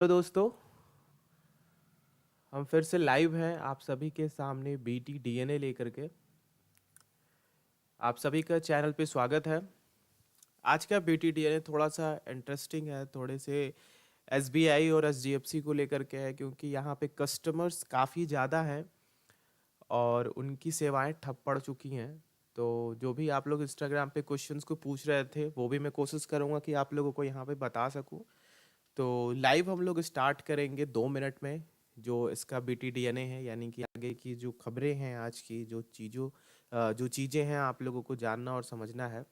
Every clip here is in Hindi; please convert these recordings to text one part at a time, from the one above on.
तो दोस्तों, हम फिर से लाइव हैं आप सभी के सामने बीटी डीएनए लेकर के। आप सभी का चैनल पे स्वागत है। आज का बीटी डीएनए थोड़ा सा इंटरेस्टिंग है, थोड़े से एसबीआई और एचडीएफसी को लेकर के है, क्योंकि यहाँ पे कस्टमर्स काफ़ी ज़्यादा हैं और उनकी सेवाएं ठप पड़ चुकी हैं। तो जो भी आप लोग इंस्टाग्राम पे क्वेश्चंस को पूछ रहे थे, वो भी मैं कोशिश करूँगा कि आप लोगों को यहाँ पे बता सकूँ। तो लाइव हम लोग स्टार्ट करेंगे 2 मिनट में। जो इसका बीटीडीएनए है, यानी कि आगे की जो खबरें हैं, आज की जो चीज़ें हैं आप लोगों को जानना और समझना है।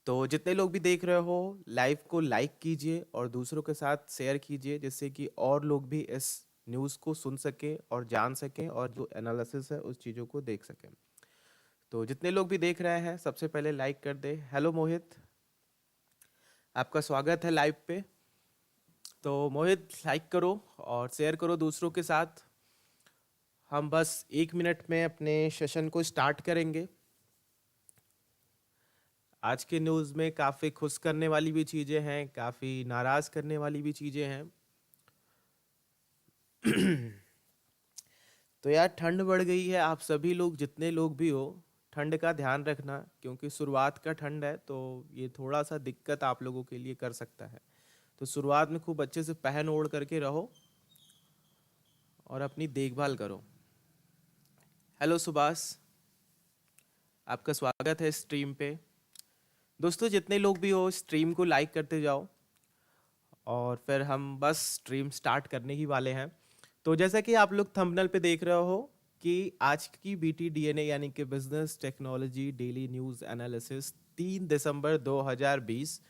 तो जितने लोग भी देख रहे हो, लाइव को लाइक कीजिए और दूसरों के साथ शेयर कीजिए, जिससे कि और लोग भी इस न्यूज़ को सुन सकें और जान सकें और जो एनालिसिस है उस चीज़ों को देख सकें। तो जितने लोग भी देख रहे हैं, सबसे पहले लाइक कर दे। हेलो मोहित, आपका स्वागत है लाइव पे। तो मोहित, लाइक करो और शेयर करो दूसरों के साथ। हम बस 1 मिनट में अपने सेशन को स्टार्ट करेंगे। आज के न्यूज़ में काफ़ी खुश करने वाली भी चीज़ें हैं, काफ़ी नाराज़ करने वाली भी चीज़ें हैं। तो यार, ठंड बढ़ गई है। आप सभी लोग, जितने लोग भी हो, ठंड का ध्यान रखना, क्योंकि शुरुआत का ठंड है तो ये थोड़ा सा दिक्कत आप लोगों के लिए कर सकता है। तो शुरुआत में खूब अच्छे से पहन ओढ़ करके रहो और अपनी देखभाल करो। हेलो सुभाष, आपका स्वागत है स्ट्रीम पे। दोस्तों, जितने लोग भी हो, स्ट्रीम को लाइक करते जाओ और फिर हम बस स्ट्रीम स्टार्ट करने ही वाले हैं। तो जैसा कि आप लोग थंबनेल पे देख रहे हो कि आज की बीटी डीएनए यानी कि business technology daily news analysis 3 दिसंबर 2020,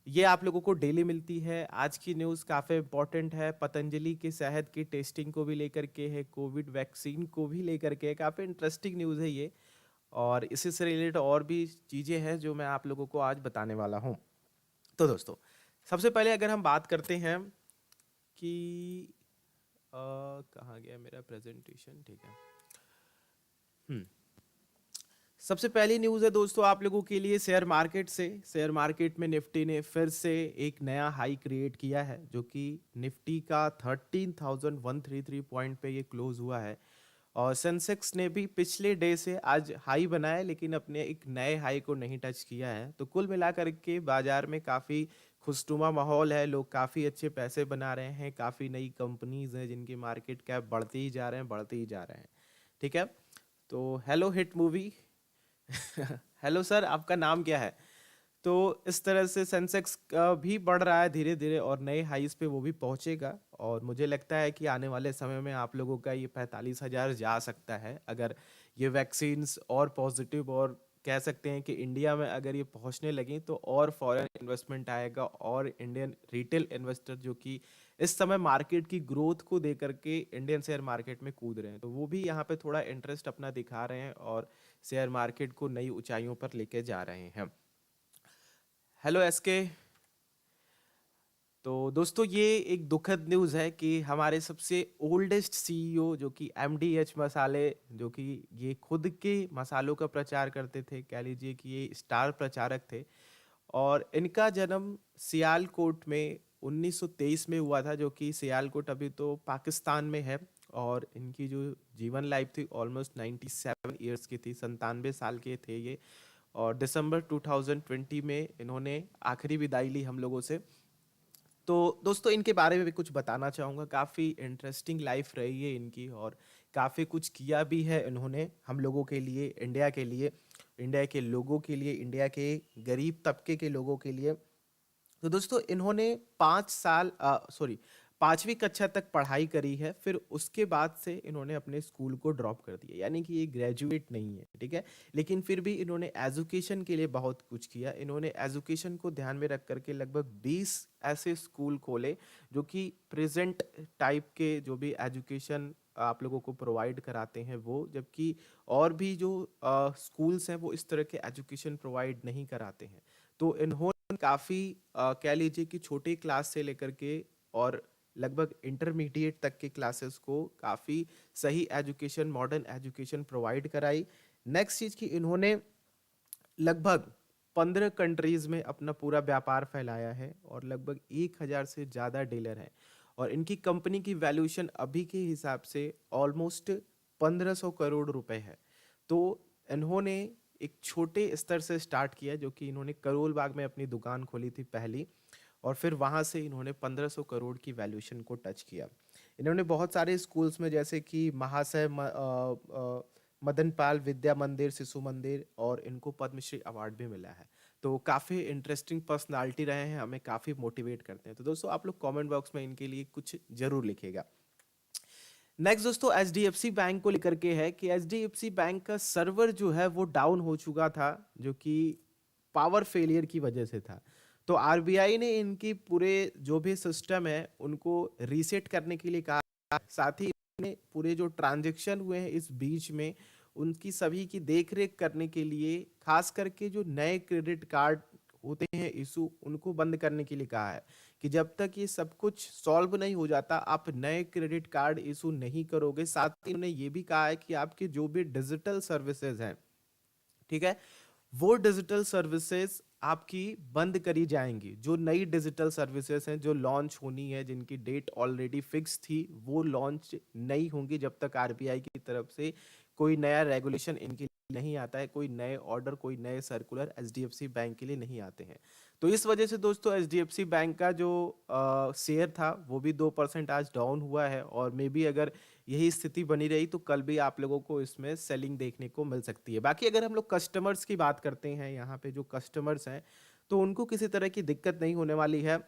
ये आप लोगों को डेली मिलती है। आज की न्यूज़ काफ़ी इंपॉर्टेंट है। पतंजलि के शहद की टेस्टिंग को भी लेकर के है, कोविड वैक्सीन को भी लेकर के है। काफ़ी इंटरेस्टिंग न्यूज़ है ये। और इसी से रिलेटेड और भी चीज़ें हैं जो मैं आप लोगों को आज बताने वाला हूँ। तो दोस्तों, सबसे पहले अगर हम बात करते हैं कि कहाँ गया मेरा प्रेजेंटेशन, ठीक है। हम्म सबसे पहली न्यूज़ है दोस्तों आप लोगों के लिए शेयर मार्केट से। शेयर मार्केट में निफ्टी ने फिर से एक नया हाई क्रिएट किया है, जो कि निफ्टी का 13,133 पॉइंट पे ये क्लोज हुआ है। और सेंसेक्स ने भी पिछले डे से आज हाई बनाया, लेकिन अपने एक नए हाई को नहीं टच किया है। तो कुल मिलाकर के बाजार में काफ़ी खुशनुमा माहौल है। लोग काफ़ी अच्छे पैसे बना रहे हैं। काफ़ी नई कंपनीज हैं जिनकी मार्केट कैप बढ़ते ही जा रहे हैं, बढ़ते ही जा रहे हैं। ठीक है। तो hello hit movie. Hello sir, आपका नाम क्या है? तो इस तरह से सेंसेक्स भी बढ़ रहा है धीरे धीरे और नए हाईज पे वो भी पहुंचेगा। और मुझे लगता है कि आने वाले समय में आप लोगों का ये 45,000 जा सकता है, अगर ये वैक्सीन्स और पॉजिटिव, और कह सकते हैं कि इंडिया में अगर ये पहुंचने लगी तो और फॉरेन इन्वेस्टमेंट आएगा और इंडियन रिटेल इन्वेस्टर जो कि इस समय मार्केट की ग्रोथ को दे करके इंडियन शेयर मार्केट में कूद रहे हैं, तो वो भी यहाँ पे थोड़ा इंटरेस्ट अपना दिखा रहे हैं और शेयर मार्केट को नई ऊंचाइयों पर लेके जा रहे हैं। Hello SK. तो दोस्तों, ये एक दुखद न्यूज़ है कि हमारे सबसे ओल्डेस्ट सीईओ, जो कि एमडीएच मसाले, जो कि ये खुद के मसालों का प्रचार करते थे, कह लीजिए कि ये स्टार प्रचारक थे। और इनका जन्म सियालकोट में 1923 में हुआ था, जो कि सियालकोट अभी तो पाकिस्तान में है। और इनकी जो जीवन लाइफ थी ऑलमोस्ट 97 ईयर्स की थी, 97 साल के थे ये। और दिसंबर 2020 में इन्होंने आखिरी विदाई ली हम लोगों से। तो दोस्तों, इनके बारे में भी कुछ बताना चाहूँगा। काफ़ी इंटरेस्टिंग लाइफ रही है इनकी और काफ़ी कुछ किया भी है इन्होंने हम लोगों के लिए, इंडिया के लिए, इंडिया के लोगों के लिए, इंडिया के गरीब तबके के लोगों के लिए। तो दोस्तों, इन्होंने 5 साल, सॉरी, 5वीं कक्षा तक पढ़ाई करी है। फिर उसके बाद से इन्होंने अपने स्कूल को ड्रॉप कर दिया, यानी कि ये ग्रेजुएट नहीं है, ठीक है। लेकिन फिर भी इन्होंने एजुकेशन के लिए बहुत कुछ किया। इन्होंने एजुकेशन को ध्यान में रख करके लगभग 20 ऐसे स्कूल खोले जो कि प्रेजेंट टाइप के जो भी एजुकेशन आप लोगों को प्रोवाइड कराते हैं वो, जबकि और भी जो स्कूल्स हैं वो इस तरह के एजुकेशन प्रोवाइड नहीं कराते हैं। तो इन्होंने काफ़ी कह लीजिए कि छोटे क्लास से लेकर के और लगभग इंटरमीडिएट तक के क्लासेस को काफ़ी सही एजुकेशन, मॉडर्न एजुकेशन प्रोवाइड कराई। नेक्स्ट चीज़ कि इन्होंने लगभग 15 कंट्रीज में अपना पूरा व्यापार फैलाया है और लगभग 1000 से ज़्यादा डीलर हैं। और इनकी कंपनी की वैल्यूएशन अभी के हिसाब से ऑलमोस्ट 1500 करोड़ रुपए है। तो इन्होंने एक छोटे स्तर से स्टार्ट किया, जो कि इन्होंने करोल बाग में अपनी दुकान खोली थी पहली, और फिर वहाँ से इन्होंने 1500 करोड़ की वैल्यूएशन को टच किया। इन्होंने बहुत सारे स्कूल्स में, जैसे कि मदन पाल विद्या मंदिर, शिशु मंदिर, और इनको पद्मश्री अवार्ड भी मिला है। तो काफ़ी इंटरेस्टिंग पर्सनालिटी रहे हैं, हमें काफ़ी मोटिवेट करते हैं। तो दोस्तों आप लोग कमेंट बॉक्स में इनके लिए कुछ जरूर लिखिएगा। नेक्स्ट दोस्तों एचडीएफसी बैंक को लेकर के है कि एचडीएफसी बैंक का सर्वर जो है वो डाउन हो चुका था, जो कि पावर फेलियर की वजह से था। तो आरबीआई ने इनकी पूरे जो भी सिस्टम है उनको रीसेट करने के लिए कहा। साथ ही ने पूरे जो ट्रांजैक्शन हुए हैं इस बीच में उनकी सभी की देखरेख करने के लिए, खास करके जो नए क्रेडिट कार्ड होते हैं इशू, उनको बंद करने के लिए कहा है कि जब तक ये सब कुछ सॉल्व नहीं हो जाता आप नए क्रेडिट कार्ड इशू नहीं करोगे। साथ ही उन्होंने ये भी कहा है कि आपके जो भी डिजिटल सर्विसेज हैं, ठीक है, वो डिजिटल सर्विसेज आपकी बंद करी जाएंगी। जो नई डिजिटल सर्विसेज हैं जो लॉन्च होनी है, जिनकी डेट ऑलरेडी फिक्स थी, वो लॉन्च नहीं होंगी जब तक आरबीआई की तरफ से कोई नया रेगुलेशन इनके लिए नहीं आता है, कोई नए ऑर्डर, कोई नए सर्कुलर एचडीएफसी बैंक के लिए नहीं आते हैं। तो इस वजह से दोस्तों एचडीएफसी बैंक का जो शेयर था वो भी 2% आज डाउन हुआ है, और मे बी अगर यही स्थिति बनी रही तो कल भी आप लोगों को इसमें सेलिंग देखने को मिल सकती है। बाकी अगर हम लोग कस्टमर्स की बात करते हैं, यहाँ पे जो कस्टमर्स हैं तो उनको किसी तरह की दिक्कत नहीं होने वाली है।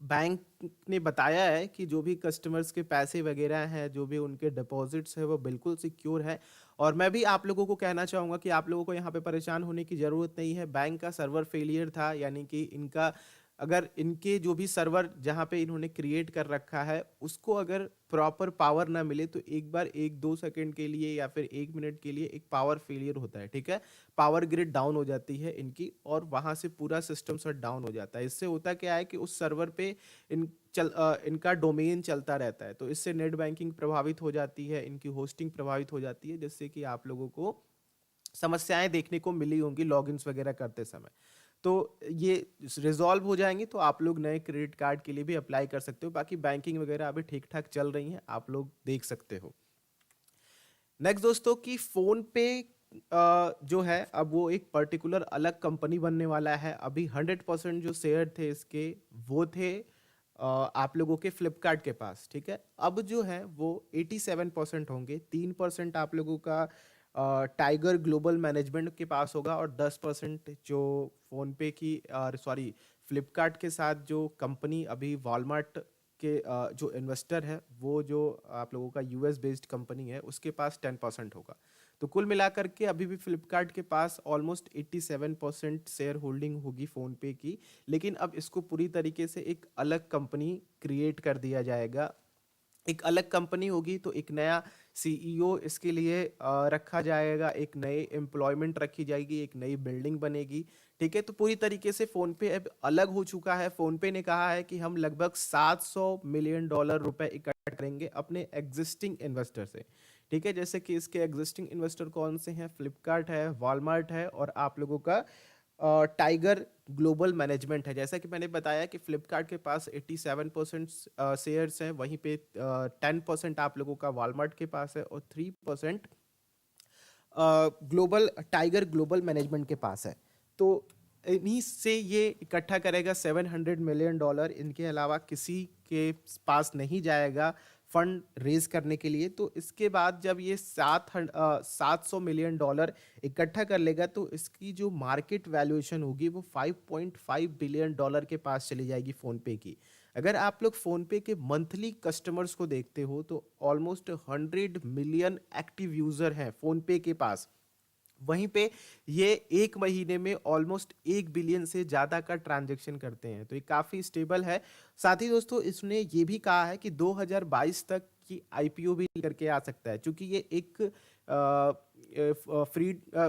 बैंक ने बताया है कि जो भी कस्टमर्स के पैसे वगैरह हैं, जो भी उनके डिपॉजिट्स हैं, वो बिल्कुल सिक्योर है। और मैं भी आप लोगों को कहना चाहूँगा कि आप लोगों को यहाँ पे परेशान होने की ज़रूरत नहीं है। बैंक का सर्वर फेलियर था, यानी कि इनका अगर इनके जो भी सर्वर जहाँ पे इन्होंने क्रिएट कर रखा है उसको अगर प्रॉपर पावर ना मिले तो एक बार 1-2 सेकंड के लिए या फिर 1 मिनट के लिए एक पावर फेलियर होता है, ठीक है, पावर ग्रिड डाउन हो जाती है इनकी, और वहां से पूरा सिस्टम शट डाउन हो जाता है। इससे होता क्या है कि उस सर्वर पे इनका डोमेन चलता रहता है, तो इससे नेट बैंकिंग प्रभावित हो जाती है, इनकी होस्टिंग प्रभावित हो जाती है, जिससे कि आप लोगों को समस्याएं देखने को मिली होंगी लॉगिन्स वगैरह करते समय। तो ये रिजॉल्व हो जाएंगे तो आप लोग नए क्रेडिट कार्ड के लिए भी अप्लाई कर सकते हो। बाकी बैंकिंग वगैरह अभी ठीक ठाक चल रही हैं, आप लोग देख सकते हो। नेक्स्ट दोस्तों की फोन पे जो है अब वो एक पर्टिकुलर अलग कंपनी बनने वाला है। अभी 100% जो शेयर थे इसके वो थे आप लोगों के फ्लिपकार्ट के पास, ठीक है। अब जो है वो 87% होंगे। 3% आप लोगों का टाइगर ग्लोबल मैनेजमेंट के पास होगा, और 10% जो फोन पे की सॉरी फ्लिपकार्ट के साथ जो कंपनी अभी वॉलमार्ट के जो इन्वेस्टर है, वो जो आप लोगों का यूएस बेस्ड कंपनी है, उसके पास 10% होगा। तो कुल मिलाकर के अभी भी फ्लिपकार्ट के पास ऑलमोस्ट 87% शेयर होल्डिंग होगी फ़ोन पे की। लेकिन अब इसको पूरी तरीके से एक अलग कंपनी क्रिएट कर दिया जाएगा। एक अलग कंपनी होगी तो एक नया सीईओ इसके लिए रखा जाएगा, एक नए एम्प्लॉयमेंट रखी जाएगी, एक नई बिल्डिंग बनेगी, ठीक है। तो पूरी तरीके से फोन पे अब अलग हो चुका है। फोन पे ने कहा है कि हम लगभग 700 मिलियन डॉलर रुपए इकट्ठा करेंगे अपने एग्जिस्टिंग इन्वेस्टर से, ठीक है। जैसे कि इसके एग्जिस्टिंग इन्वेस्टर कौन से हैं, फ्लिपकार्ट है, वॉलमार्ट है, और आप लोगों का टाइगर ग्लोबल मैनेजमेंट है। जैसा कि मैंने बताया कि फ्लिपकार्ट के पास 87% शेयर्स हैं, वहीं पे 10% आप लोगों का वॉलमार्ट के पास है, और 3% ग्लोबल टाइगर ग्लोबल मैनेजमेंट के पास है। तो इन्हीं से ये इकट्ठा करेगा 700 मिलियन डॉलर। इनके अलावा किसी के पास नहीं जाएगा फंड रेज करने के लिए। तो इसके बाद जब ये 700 मिलियन डॉलर इकट्ठा कर लेगा तो इसकी जो मार्केट वैल्यूएशन होगी वो 5.5 बिलियन डॉलर के पास चली जाएगी फ़ोनपे की। अगर आप लोग फ़ोनपे के मंथली कस्टमर्स को देखते हो तो ऑलमोस्ट 100 मिलियन एक्टिव यूज़र हैं फ़ोनपे के पास। वहीं पे ये एक महीने में ऑलमोस्ट 1 बिलियन से ज़्यादा का ट्रांजैक्शन करते हैं, तो ये काफ़ी स्टेबल है। साथ ही दोस्तों इसने ये भी कहा है कि 2022 तक की आईपीओ भी करके आ सकता है, क्योंकि ये एक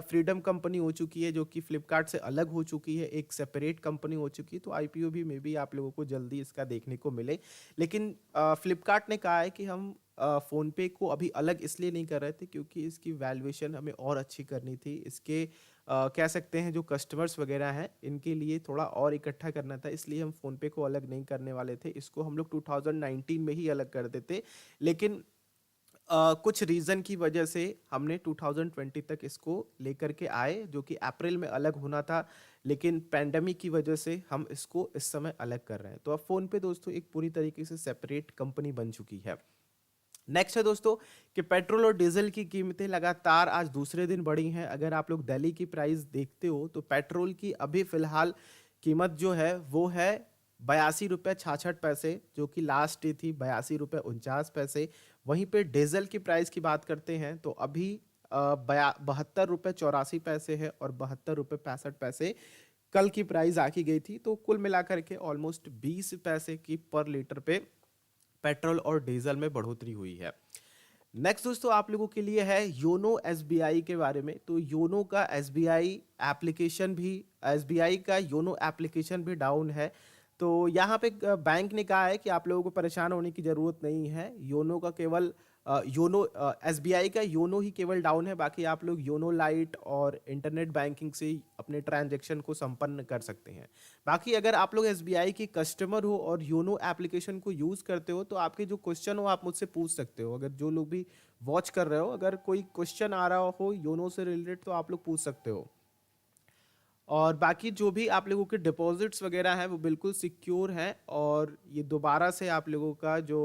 फ्रीडम कंपनी हो चुकी है जो कि फ्लिपकार्ट से अलग हो चुकी है, एक सेपरेट कंपनी हो चुकी है। तो आईपीओ भी मे बी आप लोगों को जल्दी इसका देखने को मिले। लेकिन फ्लिपकार्ट ने कहा है कि हम फ़ोनपे को अभी अलग इसलिए नहीं कर रहे थे क्योंकि इसकी वैल्यूएशन हमें और अच्छी करनी थी। इसके कह सकते हैं जो कस्टमर्स वगैरह हैं इनके लिए थोड़ा और इकट्ठा करना था, इसलिए हम फ़ोनपे को अलग नहीं करने वाले थे, इसको हम लोग 2019 में ही अलग कर देते। लेकिन कुछ रीज़न की वजह से हमने 2020 तक इसको लेकर के आए, जो कि अप्रैल में अलग होना था, लेकिन पैंडेमिक की वजह से हम इसको इस समय अलग कर रहे हैं। तो अब फ़ोनपे दोस्तों एक पूरी तरीके से सेपरेट कंपनी बन चुकी है। नेक्स्ट है दोस्तों कि पेट्रोल और डीजल की कीमतें लगातार आज दूसरे दिन बढ़ी हैं। अगर आप लोग दिल्ली की प्राइस देखते हो तो पेट्रोल की अभी फिलहाल कीमत जो है वो है 82 रुपये 66 पैसे, जो कि लास्ट डे थी 82 रुपये 49 पैसे। वहीं पे डीजल की प्राइस की बात करते हैं तो अभी 72 रुपये 84 पैसे है और 72 रुपये 65 पैसे कल की प्राइस आकी गई थी। तो कुल मिलाकर के ऑलमोस्ट 20 पैसे की पर लीटर पे पेट्रोल और डीजल में बढ़ोतरी हुई है। नेक्स्ट दोस्तों आप लोगों के लिए है योनो एसबीआई के बारे में। तो योनो का एसबीआई एप्लीकेशन भी, एसबीआई का योनो एप्लीकेशन भी डाउन है। तो यहाँ पे बैंक ने कहा है कि आप लोगों को परेशान होने की ज़रूरत नहीं है। योनो का केवल योनो एसबीआई का योनो ही केवल डाउन है, बाकी आप लोग योनो लाइट और इंटरनेट बैंकिंग से ही अपने ट्रांजैक्शन को संपन्न कर सकते हैं। बाकी अगर आप लोग एसबीआई की कस्टमर हो और योनो एप्लीकेशन को यूज़ करते हो तो आपके जो क्वेश्चन हो आप मुझसे पूछ सकते हो। अगर जो लोग भी वॉच कर रहे हो, अगर कोई क्वेश्चन आ रहा हो योनो से रिलेटेड तो आप लोग पूछ सकते हो। और बाकी जो भी आप लोगों के डिपॉजिट्स वगैरह हैं वो बिल्कुल सिक्योर हैं, और ये दोबारा से आप लोगों का जो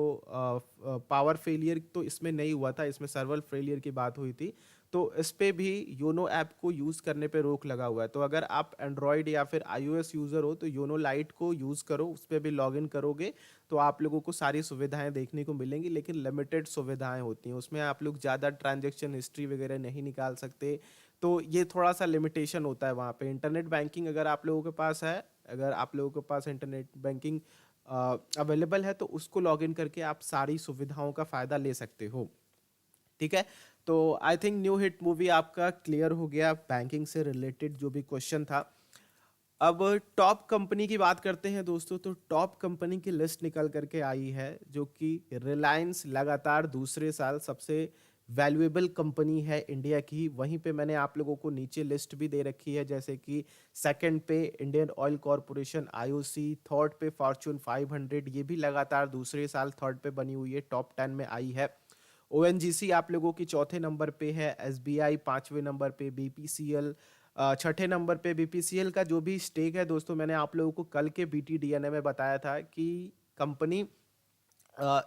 पावर फेलियर तो इसमें नहीं हुआ था, इसमें सर्वर फेलियर की बात हुई थी। तो इस पे भी योनो ऐप को यूज़ करने पे रोक लगा हुआ है। तो अगर आप एंड्रॉयड या फिर आईओएस यूज़र हो तो योनो लाइट को यूज़ करो, उस पर भी लॉगिन करोगे तो आप लोगों को सारी सुविधाएं देखने को मिलेंगी, लेकिन लिमिटेड सुविधाएं होती हैं उसमें। आप लोग ज़्यादा ट्रांजेक्शन हिस्ट्री वगैरह नहीं निकाल सकते। तो ये थोड़ा सा लिमिटेशन होता है वहाँ पे। इंटरनेट बैंकिंग अगर आप लोगों के पास है, अगर आप लोगों के पास इंटरनेट बैंकिंग अवेलेबल है तो उसको लॉगिन करके आप सारी सुविधाओं का फ़ायदा ले सकते हो। ठीक है, तो I think new hit movie आपका क्लियर हो गया बैंकिंग से रिलेटेड जो भी क्वेश्चन था। अब टॉप कंपनी की बात करते हैं दोस्तों। तो टॉप कंपनी की लिस्ट निकल करके आई है, जो कि रिलायंस लगातार दूसरे साल सबसे वैल्यूएबल कंपनी है इंडिया की। वहीं पे मैंने आप लोगों को नीचे लिस्ट भी दे रखी है, जैसे कि सेकंड पे Indian oil corporation IOC, third पे फॉर्च्यून 500, ये भी लगातार दूसरे साल थर्ड पे बनी हुई है, टॉप 10 में आई है। ओएनजीसी आप लोगों की चौथे नंबर पे है, एसबीआई पांचवें नंबर पे, बीपीसीएल छठे नंबर पे। बीपीसीएल का जो भी स्टेक है दोस्तों, मैंने आप लोगों को कल के बीटीडीएनए में बताया था कि कंपनी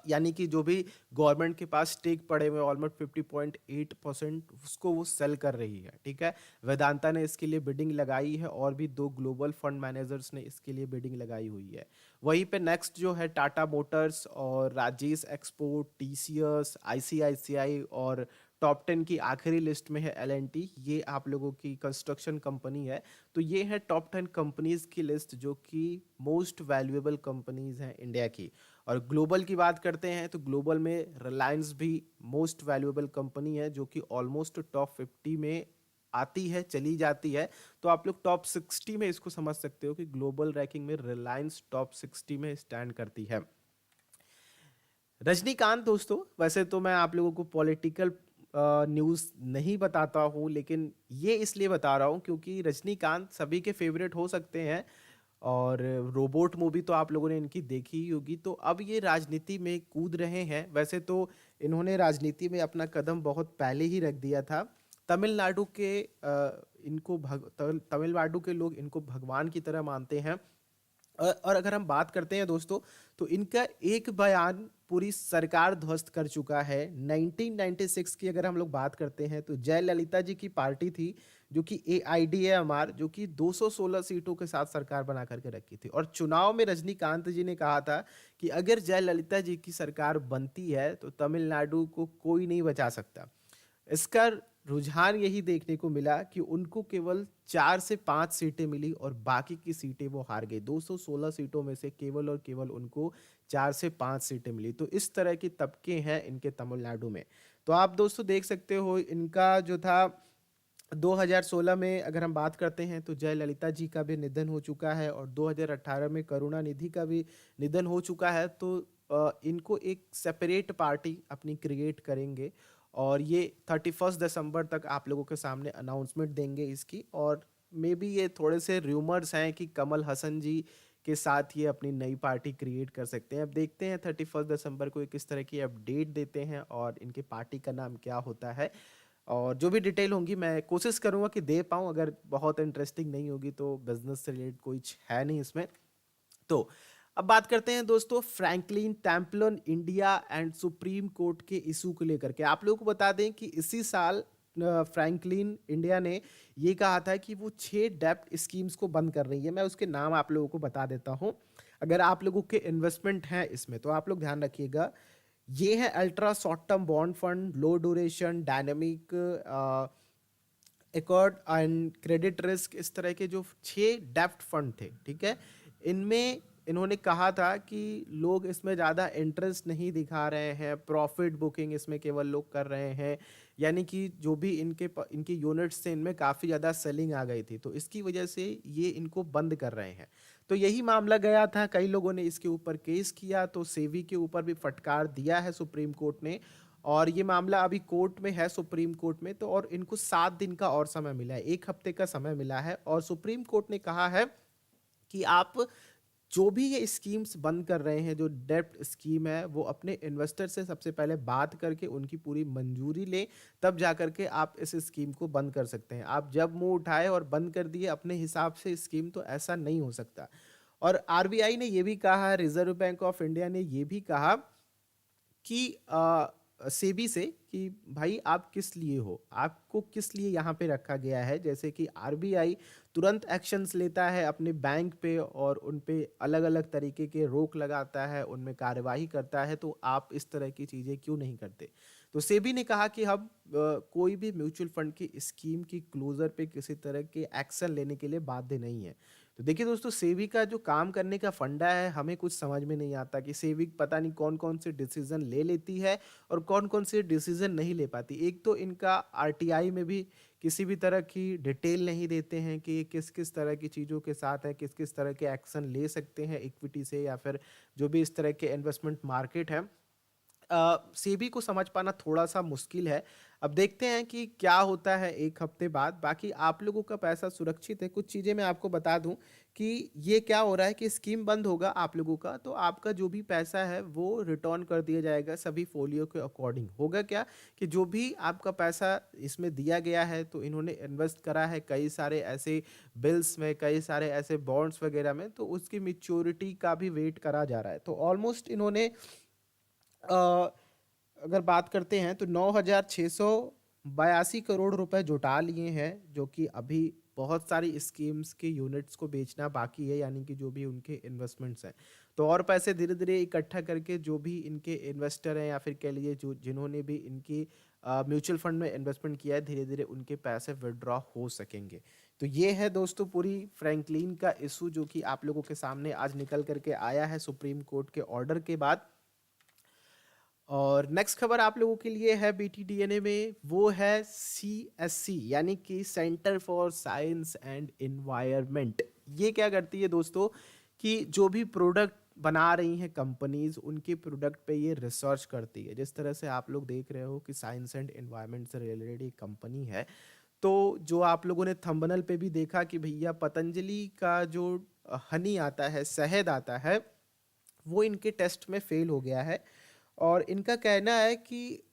यानी कि जो भी गवर्नमेंट के पास स्टेक पड़े हुए ऑलमोस्ट 50.8% उसको वो सेल कर रही है। ठीक है, वेदांता ने इसके लिए बिडिंग लगाई है और भी दो ग्लोबल फंड मैनेजर्स ने इसके लिए बिडिंग लगाई हुई है। वहीं पे नेक्स्ट जो है टाटा मोटर्स और राजेश एक्सपोर्ट, टीसीएस, आईसीआईसीआई, और टॉप 10 की आखिरी लिस्ट में है एलएनटी। ये आप लोगों की कंस्ट्रक्शन कंपनी है। तो ये है टॉप 10 कंपनीज की लिस्ट जो कि मोस्ट वैल्यूएबल कंपनीज हैं इंडिया की। और ग्लोबल की बात करते हैं तो ग्लोबल में रिलायंस भी मोस्ट वैल्यूएबल कंपनी है, जो कि ऑलमोस्ट टॉप 50 में आती है, चली जाती है। तो आप लोग टॉप 60 में इसको समझ सकते हो कि ग्लोबल रैंकिंग में रिलायंस टॉप 60 में स्टैंड करती है। रजनीकांत दोस्तों, वैसे तो मैं आप लोगों को पॉलिटिकल न्यूज़ नहीं बताता हूँ, लेकिन ये इसलिए बता रहा हूँ क्योंकि रजनीकांत सभी के फेवरेट हो सकते हैं, और रोबोट मूवी तो आप लोगों ने इनकी देखी ही होगी। तो अब ये राजनीति में कूद रहे हैं। वैसे तो इन्होंने राजनीति में अपना कदम बहुत पहले ही रख दिया था। तमिलनाडु के तमिलनाडु के लोग इनको भगवान की तरह मानते हैं। और अगर हम बात करते हैं दोस्तों, तो इनका एक बयान पूरी सरकार ध्वस्त कर चुका है। 1996 की अगर हम लोग बात करते हैं तो जयललिता जी की पार्टी थी, जो कि एआईडीएमआर, जो कि 216 सीटों के साथ सरकार बना करके रखी थी। और चुनाव में रजनीकांत जी ने कहा था कि अगर जयललिता जी की सरकार बनती है तो तमिलनाडु को कोई नहीं बचा सकता। इसका रुझान यही देखने को मिला कि उनको केवल 4 से 5 सीटें मिली और बाकी की सीटें वो हार गए। 216 सीटों में से केवल और केवल उनको 4 से 5 सीटें मिली। तो इस तरह के तबके हैं इनके तमिलनाडु में। तो आप दोस्तों देख सकते हो इनका जो था 2016 में अगर हम बात करते हैं तो जयललिता जी का भी निधन हो चुका है, और 2018 में करुणानिधि का भी निधन हो चुका है। तो इनको एक सेपरेट पार्टी अपनी क्रिएट करेंगे। और ये 31 दिसंबर तक आप लोगों के सामने अनाउंसमेंट देंगे इसकी। और मे बी ये थोड़े से र्यूमर्स हैं कि कमल हसन जी के साथ ये अपनी नई पार्टी क्रिएट कर सकते हैं। अब देखते हैं 31 दिसंबर को ये किस तरह की अपडेट देते हैं और इनके पार्टी का नाम क्या होता है। और जो भी डिटेल होंगी मैं कोशिश करूंगा कि दे पाऊँ, अगर बहुत इंटरेस्टिंग नहीं होगी तो बिजनेस से रिलेटेड कुछ है नहीं इसमें। तो अब बात करते हैं दोस्तों Franklin Templeton India and Supreme Court के इशू को लेकर के। आप लोगों को बता दें कि इसी साल फ्रैंकलिन इंडिया ने ये कहा था कि वो 6 डेब्ट स्कीम्स को बंद कर रही है। मैं उसके नाम आप लोगों को बता देता हूँ, अगर आप लोगों के इन्वेस्टमेंट हैं इसमें तो आप लोग ध्यान रखिएगा। ये है ultra short term bond fund, low duration, dynamic accord and credit risk, इस तरह के जो 6 डेब्ट फंड थे, ठीक है। इनमें इन्होंने कहा था कि लोग इसमें ज़्यादा इंटरेस्ट नहीं दिखा रहे हैं, प्रॉफिट बुकिंग इसमें केवल लोग कर रहे हैं, यानी कि जो भी इनके यूनिट्स थे इनमें काफ़ी ज़्यादा सेलिंग आ गई थी, तो इसकी वजह से ये इनको बंद कर रहे हैं। तो यही मामला गया था, कई लोगों ने इसके ऊपर केस किया, तो सेबी के ऊपर भी फटकार दिया है सुप्रीम कोर्ट ने। और ये मामला अभी कोर्ट में है, सुप्रीम कोर्ट में। तो और इनको 7 दिन का और समय मिला है, 1 हफ्ते का समय मिला है। और सुप्रीम कोर्ट ने कहा है कि आप जो भी ये स्कीम्स बंद कर रहे हैं, जो डेब्ट स्कीम है, वो अपने इन्वेस्टर से सबसे पहले बात करके उनकी पूरी मंजूरी लें, तब जा करके आप इस स्कीम को बंद कर सकते हैं। आप जब मुंह उठाए और बंद कर दिए अपने हिसाब से स्कीम, तो ऐसा नहीं हो सकता। और आरबीआई ने ये भी कहा, रिजर्व बैंक ऑफ इंडिया ने ये भी कहा कि सेबी से कि भाई आप किस लिए हो, आपको किस लिए यहाँ पे रखा गया है। जैसे कि आरबीआई तुरंत एक्शंस लेता है अपने बैंक पे और उन पे अलग अलग तरीके के रोक लगाता है, उनमें कार्यवाही करता है, तो आप इस तरह की चीज़ें क्यों नहीं करते। तो सेबी ने कहा कि हम कोई भी म्यूचुअल फंड की स्कीम की क्लोजर पे किसी तरह के एक्शन लेने के लिए बाध्य नहीं है। तो देखिए दोस्तों, सेबी का जो काम करने का फंडा है, हमें कुछ समझ में नहीं आता कि सेबी पता नहीं कौन कौन से डिसीजन ले लेती है और कौन कौन से डिसीजन नहीं ले पाती। एक तो इनका आरटीआई में भी किसी भी तरह की डिटेल नहीं देते हैं कि ये किस किस तरह की चीज़ों के साथ है, किस किस तरह के एक्शन ले सकते हैं इक्विटी से या फिर जो भी इस तरह के इन्वेस्टमेंट मार्केट है। सेबी को समझ पाना थोड़ा सा मुश्किल है। अब देखते हैं कि क्या होता है 1 हफ्ते बाद। बाकी आप लोगों का पैसा सुरक्षित है। कुछ चीज़ें मैं आपको बता दूं कि ये क्या हो रहा है कि स्कीम बंद होगा आप लोगों का, तो आपका जो भी पैसा है वो रिटर्न कर दिया जाएगा सभी फोलियो के अकॉर्डिंग। होगा क्या कि जो भी आपका पैसा इसमें दिया गया है, तो इन्होंने इन्वेस्ट करा है कई सारे ऐसे बिल्स में, कई सारे ऐसे बॉन्ड्स वगैरह में, तो उसकी मिच्योरिटी का भी वेट करा जा रहा है। तो ऑलमोस्ट इन्होंने अ, अगर बात करते हैं तो 9,682 करोड़ रुपए जुटा लिए हैं, जो कि अभी बहुत सारी स्कीम्स के यूनिट्स को बेचना बाकी है, यानी कि जो भी उनके इन्वेस्टमेंट्स हैं। तो और पैसे धीरे धीरे इकट्ठा करके जो भी इनके इन्वेस्टर हैं या फिर कह लीजिए जो जिन्होंने भी इनकी म्यूचुअल फंड में इन्वेस्टमेंट किया है, धीरे धीरे उनके पैसे विड्रॉ हो सकेंगे। तो ये है दोस्तों पूरी फ्रैंकलिन का इशू, जो कि आप लोगों के सामने आज निकल करके आया है सुप्रीम कोर्ट के ऑर्डर के बाद। और नेक्स्ट खबर आप लोगों के लिए है बीटीडीएनए में, वो है सीएससी यानी कि centre for science and environment. ये क्या करती है दोस्तों कि जो भी प्रोडक्ट बना रही हैं कंपनीज, उनके प्रोडक्ट पे ये रिसर्च करती है। जिस तरह से आप लोग देख रहे हो कि साइंस एंड एनवायरनमेंट से रिलेटेड एक कंपनी है, तो जो आप लोगों ने थंबनेल पे भी देखा कि भैया पतंजलि का जो हनी आता है, शहद आता है, वो इनके टेस्ट में फेल हो गया है। और इनका कहना है कि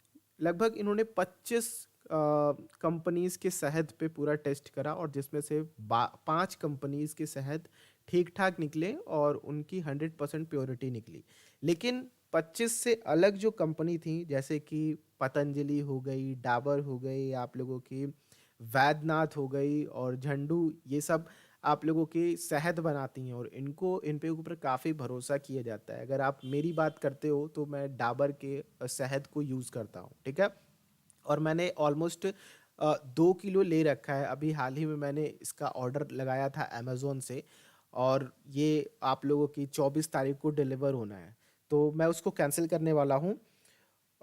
लगभग इन्होंने 25 कंपनीज के शहद पे पूरा टेस्ट करा, और जिसमें से 5 कंपनीज के शहद ठीक ठाक निकले और उनकी 100% प्योरिटी निकली। लेकिन 25 से अलग जो कंपनी थी, जैसे कि पतंजलि हो गई, डाबर हो गई, आप लोगों की वैद्यनाथ हो गई और झंडू, ये सब आप लोगों की शहद बनाती हैं और इनको इन पे ऊपर काफ़ी भरोसा किया जाता है। अगर आप मेरी बात करते हो तो मैं डाबर के शहद को यूज़ करता हूँ, ठीक है। और मैंने ऑलमोस्ट 2 किलो ले रखा है। अभी हाल ही में मैंने इसका ऑर्डर लगाया था अमेज़ोन से, और ये आप लोगों की 24 तारीख को डिलीवर होना है, तो मैं उसको कैंसिल करने वाला हूँ।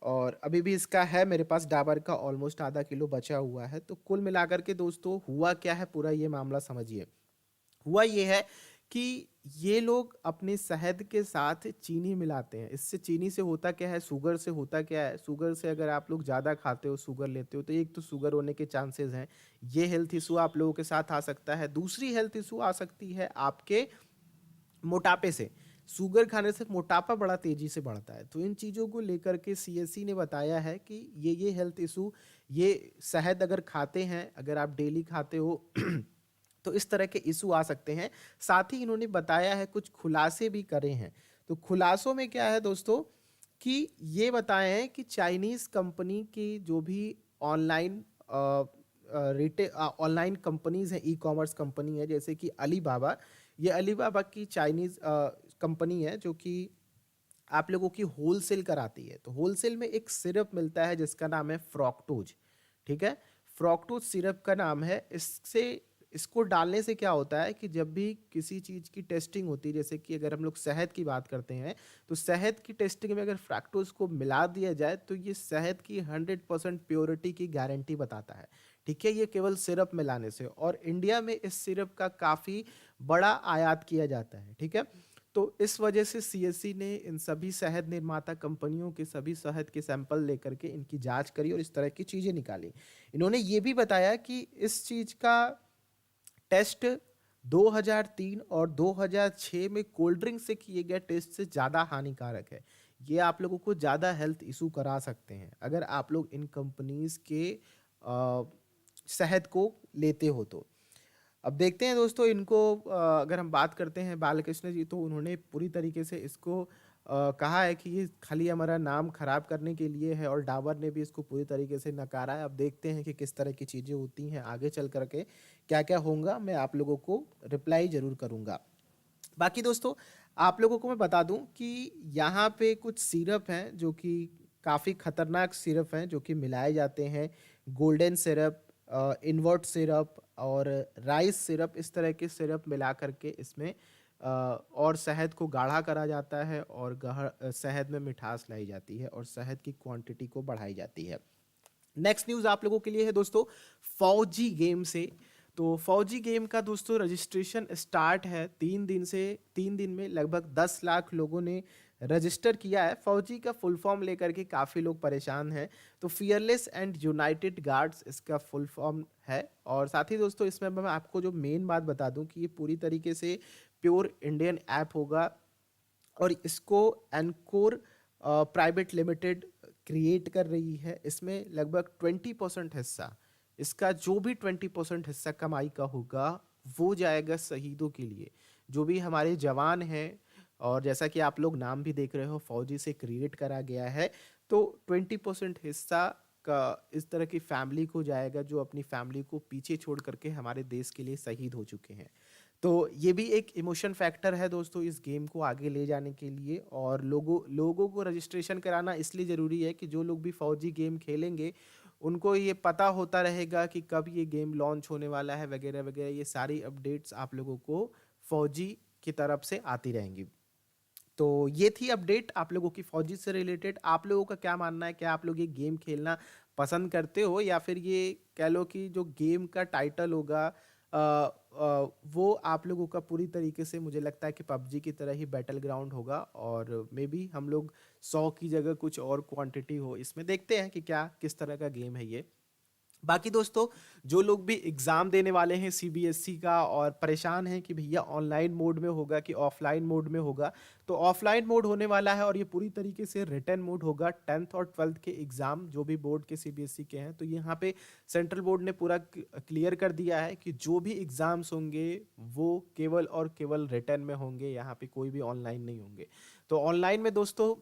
और अभी भी इसका है मेरे पास डाबर का ऑलमोस्ट ½ किलो बचा हुआ है। तो कुल मिलाकर के दोस्तों हुआ क्या है पूरा ये मामला समझिए। हुआ ये है कि ये लोग अपने शहद के साथ चीनी मिलाते हैं। इससे चीनी से होता क्या है, शुगर से होता क्या है, शुगर से अगर आप लोग ज़्यादा खाते हो, शुगर लेते हो, तो एक तो शुगर होने के चांसेस हैं। ये हेल्थ इशू आप लोगों के साथ आ सकता है। दूसरी हेल्थ इशू आ सकती है आपके मोटापे से। शुगर खाने से मोटापा बड़ा तेजी से बढ़ता है। तो इन चीज़ों को लेकर के सीएससी ने बताया है कि ये हेल्थ इशू, ये शहद अगर खाते हैं, अगर आप डेली खाते हो तो इस तरह के इशू आ सकते हैं। साथ ही इन्होंने बताया है, कुछ खुलासे भी करे हैं। तो खुलासों में क्या है दोस्तों, कि ये बताए हैं कि चाइनीज़ कंपनी की जो भी ऑनलाइन ऑनलाइन कंपनीज़ हैं, ई कॉमर्स कंपनी है जैसे कि अलीबाबा, ये अलीबाबा की चाइनीज़ कंपनी है जो कि आप लोगों की होलसेल कराती है। तो होलसेल में एक सिरप मिलता है जिसका नाम है फ्रॉक्टोज, ठीक है। फ्रॉक्टोज सिरप का नाम है। इससे इसको डालने से क्या होता है कि जब भी किसी चीज़ की टेस्टिंग होती है, जैसे कि अगर हम लोग शहद की बात करते हैं, तो शहद की टेस्टिंग में अगर फ्रैक्टोज को मिला दिया जाए तो ये शहद की 100% प्योरिटी की गारंटी बताता है, ठीक है। ये केवल सिरप मिलाने से, और इंडिया में इस सिरप का काफ़ी बड़ा आयात किया जाता है, ठीक है। तो इस वजह से सीएससी ने इन सभी शहद निर्माता कंपनियों के सभी शहद के सैंपल लेकर के इनकी जांच करी और इस तरह की चीज़ें निकाली। इन्होंने ये भी बताया कि इस चीज़ का टेस्ट 2003 और 2006 में कोल्ड ड्रिंक से किए गए टेस्ट से ज़्यादा हानिकारक है। ये आप लोगों को ज़्यादा हेल्थ इशू करा सकते हैं अगर आप लोग इन कंपनीज के शहद को लेते हो तो। अब देखते हैं दोस्तों, इनको अगर हम बात करते हैं बालकृष्ण जी, तो उन्होंने पूरी तरीके से इसको कहा है कि ये खाली हमारा नाम खराब करने के लिए है, और डाबर ने भी इसको पूरी तरीके से नकारा है। अब देखते हैं कि किस तरह की चीज़ें होती हैं आगे चल करके, क्या क्या होगा, मैं आप लोगों को रिप्लाई ज़रूर करूँगा। बाकी दोस्तों, आप लोगों को मैं बता दूं कि यहाँ पे कुछ सिरप हैं जो कि काफ़ी खतरनाक सिरप हैं जो कि मिलाए जाते हैं। गोल्डन सिरप, इन्वर्ट सिरप और राइस सिरप, इस तरह के सिरप मिला करके इसमें और शहद को गाढ़ा करा जाता है, और शहद में मिठास लाई जाती है और शहद की क्वांटिटी को बढ़ाई जाती है। नेक्स्ट न्यूज़ आप लोगों के लिए है दोस्तों, फौजी गेम से। तो फौजी गेम का दोस्तों रजिस्ट्रेशन स्टार्ट है 3 दिन से। 3 दिन में लगभग 10 लाख लोगों ने रजिस्टर किया है। फौजी का फुल फॉर्म लेकर के काफ़ी लोग परेशान हैं। तो फियरलेस एंड यूनाइटेड गार्ड्स इसका फुल फॉर्म है। और साथ ही दोस्तों, इसमें मैं आपको जो मेन बात बता दूं कि ये पूरी तरीके से प्योर इंडियन ऐप होगा, और इसको एनकोर प्राइवेट लिमिटेड क्रिएट कर रही है। इसमें लगभग 20% हिस्सा, इसका जो भी 20% हिस्सा कमाई का होगा वो जाएगा शहीदों के लिए, जो भी हमारे जवान हैं। और जैसा कि आप लोग नाम भी देख रहे हो, फौजी से क्रिएट करा गया है, तो 20% हिस्सा का इस तरह की फैमिली को जाएगा जो अपनी फैमिली को पीछे छोड़ करके हमारे देश के लिए शहीद हो चुके हैं। तो ये भी एक इमोशन फैक्टर है दोस्तों इस गेम को आगे ले जाने के लिए। और लोगों को रजिस्ट्रेशन कराना इसलिए ज़रूरी है कि जो लोग भी फौजी गेम खेलेंगे उनको ये पता होता रहेगा कि कब ये गेम लॉन्च होने वाला है, वगैरह वगैरह। ये सारी अपडेट्स आप लोगों को फौजी की तरफ से आती रहेंगी। तो ये थी अपडेट आप लोगों की फौजी से रिलेटेड। आप लोगों का क्या मानना है, क्या आप लोग ये गेम खेलना पसंद करते हो, या फिर ये कह लो कि जो गेम का टाइटल होगा वो आप लोगों का पूरी तरीके से, मुझे लगता है कि पबजी की तरह ही बैटल ग्राउंड होगा, और मे बी हम लोग 100 की जगह कुछ और क्वांटिटी हो इसमें। देखते हैं कि क्या किस तरह का गेम है ये। बाकी दोस्तों, जो लोग भी एग्ज़ाम देने वाले हैं सीबीएसई का और परेशान हैं कि भैया ऑनलाइन मोड में होगा कि ऑफलाइन मोड में होगा, तो ऑफलाइन मोड होने वाला है, और ये पूरी तरीके से रिटन मोड होगा। 10th और 12th के एग्ज़ाम जो भी बोर्ड के सीबीएसई के हैं, तो यहाँ पे सेंट्रल बोर्ड ने पूरा क्लियर कर दिया है कि जो भी एग्ज़ाम्स होंगे वो केवल और केवल रिटन में होंगे, यहाँ पे कोई भी ऑनलाइन नहीं होंगे। तो ऑनलाइन में दोस्तों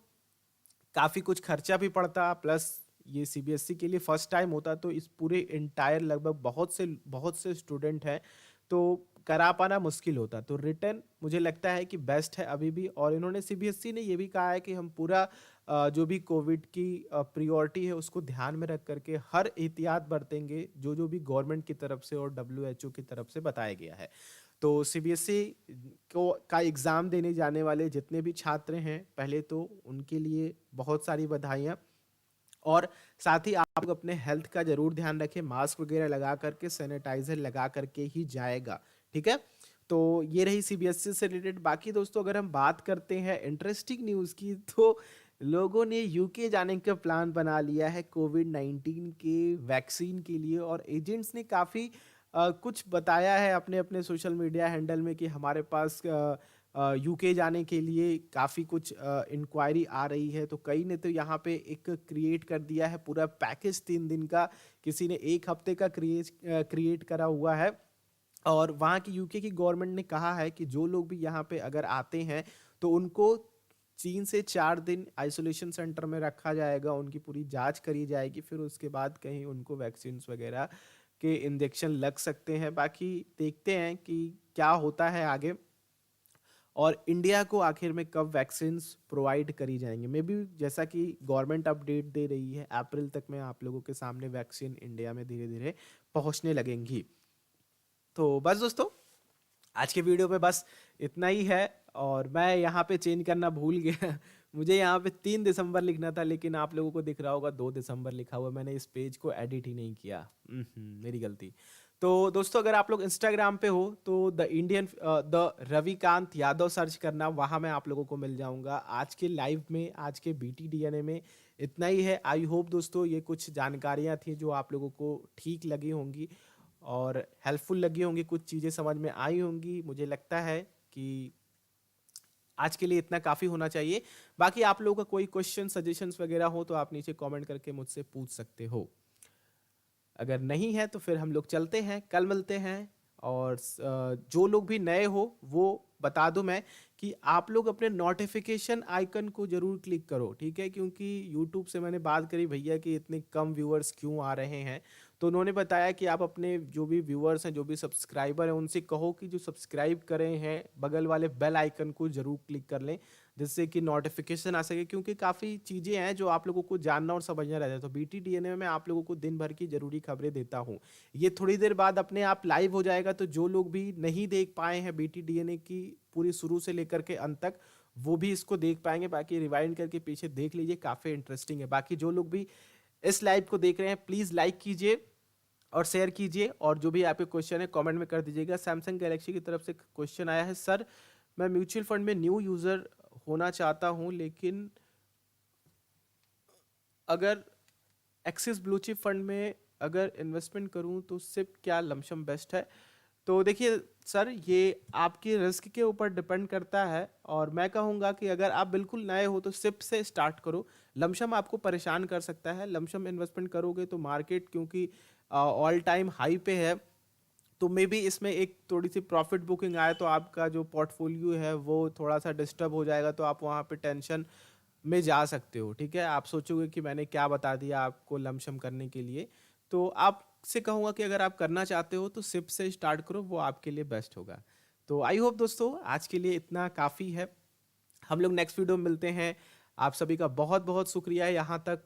काफ़ी कुछ खर्चा भी पड़ता, प्लस ये सीबीएसई के लिए फर्स्ट टाइम होता, तो इस पूरे इंटायर लगभग बहुत से स्टूडेंट हैं, तो करा पाना मुश्किल होता। तो रिटर्न मुझे लगता है कि बेस्ट है अभी भी। और इन्होंने सीबीएसई ने ये भी कहा है कि हम पूरा जो भी कोविड की प्रियोरिटी है उसको ध्यान में रख करके हर एहतियात बरतेंगे, जो जो भी गवर्नमेंट की तरफ से और डब्ल्यूएचओ की तरफ से बताया गया है। तो सीबीएसई को का एग्ज़ाम देने जाने वाले जितने भी छात्र हैं, पहले तो उनके लिए बहुत सारी बधाइयाँ। और साथ ही आप लोग अपने हेल्थ का ज़रूर ध्यान रखें, मास्क वगैरह लगा करके, सैनिटाइज़र लगा करके ही जाएगा, ठीक है। तो ये रही सीबीएसई से रिलेटेड। बाकी दोस्तों अगर हम बात करते हैं इंटरेस्टिंग न्यूज़ की, तो लोगों ने यूके जाने का प्लान बना लिया है कोविड-19 के वैक्सीन के लिए, और एजेंट्स ने काफ़ी कुछ बताया है अपने अपने सोशल मीडिया हैंडल में कि हमारे पास यूके जाने के लिए काफ़ी कुछ इंक्वायरी आ रही है। तो कई ने तो यहाँ पे एक क्रिएट कर दिया है पूरा पैकेज 3 दिन का, किसी ने 1 हफ्ते का क्रिएट करा हुआ है। और वहाँ की यूके की गवर्नमेंट ने कहा है कि जो लोग भी यहाँ पे अगर आते हैं तो उनको 3 से 4 दिन आइसोलेशन सेंटर में रखा जाएगा, उनकी पूरी जांच करी जाएगी, फिर उसके बाद कहीं उनको वैक्सीन वगैरह के इंजेक्शन लग सकते हैं। बाकी देखते हैं कि क्या होता है आगे, और इंडिया को आखिर में कब वैक्सीन्स प्रोवाइड करी जाएंगे। मे बी जैसा कि गवर्नमेंट अपडेट दे रही है, अप्रैल तक में आप लोगों के सामने वैक्सीन इंडिया में धीरे धीरे पहुंचने लगेंगी। तो बस दोस्तों, आज के वीडियो पे बस इतना ही है। और मैं यहाँ पे चेंज करना भूल गया मुझे यहाँ पे 3 दिसंबर लिखना था, लेकिन आप लोगों को दिख रहा होगा 2 दिसंबर लिखा हुआ। मैंने इस पेज को एडिट ही नहीं किया। मेरी गलती। तो दोस्तों अगर आप लोग इंस्टाग्राम पे हो तो द रविकांत यादव सर्च करना, वहाँ मैं आप लोगों को मिल जाऊँगा। आज के लाइव में, आज के BTDNA में इतना ही है। आई होप दोस्तों ये कुछ जानकारियाँ थी जो आप लोगों को ठीक लगी होंगी और हेल्पफुल लगी होंगी, कुछ चीज़ें समझ में आई होंगी। मुझे लगता है कि आज के लिए इतना काफ़ी होना चाहिए। बाकी आप लोगों का कोई क्वेश्चन सजेशंस वगैरह हो तो आप नीचे कमेंट करके मुझसे पूछ सकते हो। अगर नहीं है तो फिर हम लोग चलते हैं, कल मिलते हैं। और जो लोग भी नए हो वो बता दूं मैं कि आप लोग अपने नोटिफिकेशन आइकन को जरूर क्लिक करो, ठीक है? क्योंकि यूट्यूब से मैंने बात करी भैया कि इतने कम व्यूअर्स क्यों आ रहे हैं, तो उन्होंने बताया कि आप अपने जो भी व्यूअर्स हैं, जो भी सब्सक्राइबर हैं, उनसे कहो कि जो सब्सक्राइब करे हैं बगल वाले बेल आइकन को जरूर क्लिक कर लें, जिससे कि नोटिफिकेशन आ सके। क्योंकि काफ़ी चीज़ें हैं जो आप लोगों को जानना और समझना रहता है। तो BTDNA में आप लोगों को दिन भर की ज़रूरी खबरें देता हूँ। ये थोड़ी देर बाद अपने आप लाइव हो जाएगा, तो जो लोग भी नहीं देख पाए हैं BTDNA की पूरी शुरू से लेकर के अंत तक, वो भी इसको देख पाएंगे। बाकी रिवाइंड करके पीछे देख लीजिए, काफ़ी इंटरेस्टिंग है। बाकी जो लोग भी इस लाइव को देख रहे हैं प्लीज़ लाइक कीजिए और शेयर कीजिए, और जो भी आपके क्वेश्चन है कमेंट में कर दीजिएगा। सैमसंग गैलेक्सी की तरफ से क्वेश्चन आया है, सर मैं म्यूचुअल फंड में न्यू यूज़र होना चाहता हूं, लेकिन अगर एक्सिस ब्लू चिप फंड में अगर इन्वेस्टमेंट करूं तो सिप क्या लमसम बेस्ट है? तो देखिए सर, ये आपकी रिस्क के ऊपर डिपेंड करता है, और मैं कहूँगा कि अगर आप बिल्कुल नए हो तो सिप से स्टार्ट करो। लमसम आपको परेशान कर सकता है। लमसम इन्वेस्टमेंट करोगे तो मार्केट क्योंकि ऑल टाइम हाई पे है, तो मे बी इसमें एक थोड़ी सी प्रॉफिट बुकिंग आए तो आपका जो पोर्टफोलियो है वो थोड़ा सा डिस्टर्ब हो जाएगा, तो आप वहाँ पे टेंशन में जा सकते हो, ठीक है? आप सोचोगे कि मैंने क्या बता दिया आपको लमसम करने के लिए। तो आपसे कहूँगा कि अगर आप करना चाहते हो तो सिप से स्टार्ट करो, वो आपके लिए बेस्ट होगा। तो आई होप दोस्तों आज के लिए इतना काफ़ी है। हम लोग नेक्स्ट वीडियो में मिलते हैं। आप सभी का बहुत बहुत शुक्रिया यहाँ तक